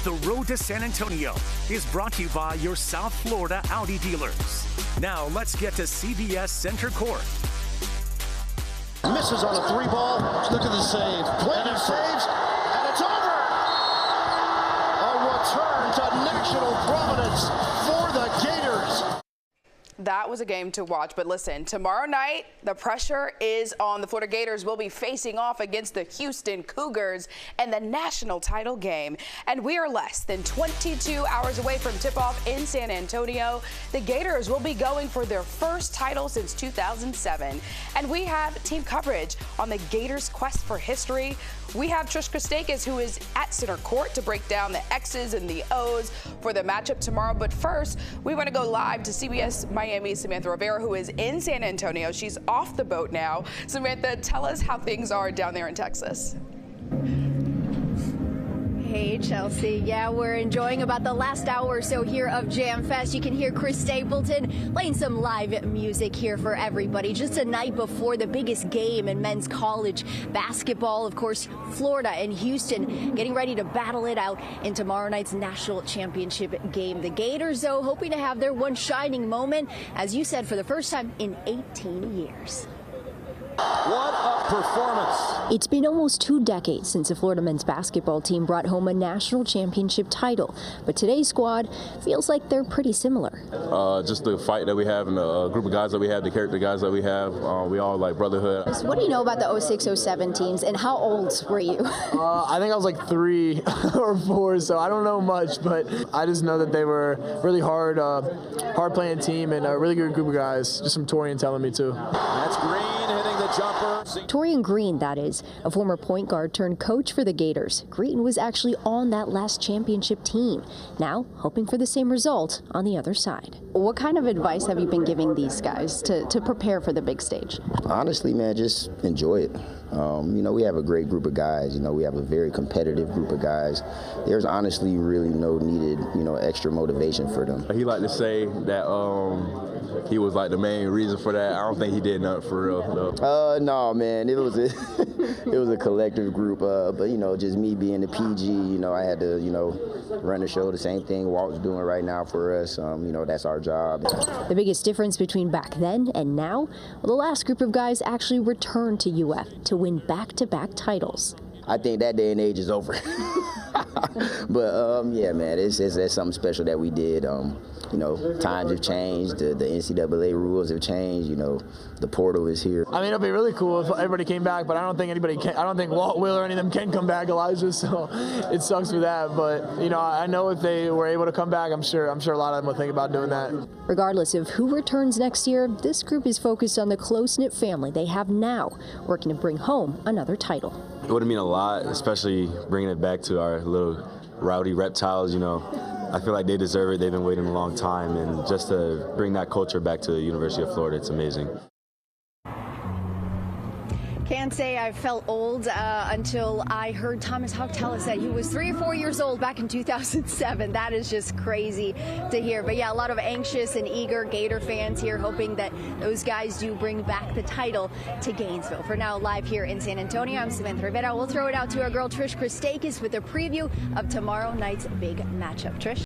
The Road to San Antonio is brought to you by your South Florida Audi dealers. Now let's get to CBS Center Court. Misses on a 3-ball. Look at the save. Clinton saves, and it's over. A return to national prominence for the Gators. That was a game to watch, but listen, tomorrow night, the pressure is on. The Florida Gators will be facing off against the Houston Cougars in the national title game. And we are less than 22 hours away from tip-off in San Antonio. The Gators will be going for their first title since 2007. And we have team coverage on the Gators' quest for history. We have Trish Christakis, who is at center court to break down the X's and the O's for the matchup tomorrow. But first, we want to go live to CBS Miami's Samantha Rivera, who is in San Antonio. She's off the boat now. Samantha, tell us how things are down there in Texas. Hey, Chelsea. Yeah, we're enjoying about the last hour or so here of Jam Fest. You can hear Chris Stapleton playing some live music here for everybody. Just a night before the biggest game in men's college basketball. Of course, Florida and Houston getting ready to battle it out in tomorrow night's national championship game. The Gators, though, hoping to have their one shining moment, as you said, for the first time in 18 years. What a performance. It's been almost 2 decades since the Florida men's basketball team brought home a national championship title. But today's squad feels like they're pretty similar. Just the fight that we have and the group of guys that we have, the character guys that we have, we all like brotherhood. What do you know about the 06-07 teams, and how old were you? I think I was like 3 or 4, so I don't know much, but I just know that they were really hard playing team and a really good group of guys. Just some Torian telling me too. That's Green hitting the jumper. Torian Green, that is, a former point guard turned coach for the Gators. Green was actually on that last championship team. Now, hoping for the same result on the other side. What kind of advice have you been giving these guys to prepare for the big stage? Honestly, man, just enjoy it. You know, we have a great group of guys. You know, we have a very competitive group of guys. There's honestly really no needed, extra motivation for them. He liked to say that he was like the main reason for that. I don't think he did nothing for real, though. No, man, it was a collective group. But just me being the PG, I had to, run the show. The same thing Walt's doing right now for us. That's our job. The biggest difference between back then and now, well, the last group of guys actually returned to UF to win back-to-back titles. I think that day and age is over. But yeah, man, it's something special that we did. Times have changed. The NCAA rules have changed. The portal is here. I mean, it'll be really cool if everybody came back, but I don't think anybody can. I don't think Walt, Will, or any of them can come back, Elijah. So it sucks for that. But I know if they were able to come back, I'm sure a lot of them will think about doing that. Regardless of who returns next year, this group is focused on the close-knit family they have now, working to bring home another title. It would mean a lot, especially bringing it back to our little rowdy reptiles, I feel like they deserve it. They've been waiting a long time, and just to bring that culture back to the University of Florida, it's amazing. Can't say I felt old until I heard Thomas Hawk tell us that he was 3 or 4 years old back in 2007. That is just crazy to hear. But yeah, a lot of anxious and eager Gator fans here hoping that those guys do bring back the title to Gainesville. For now, live here in San Antonio, I'm Samantha Rivera. We'll throw it out to our girl Trish Christakis with a preview of tomorrow night's big matchup. Trish?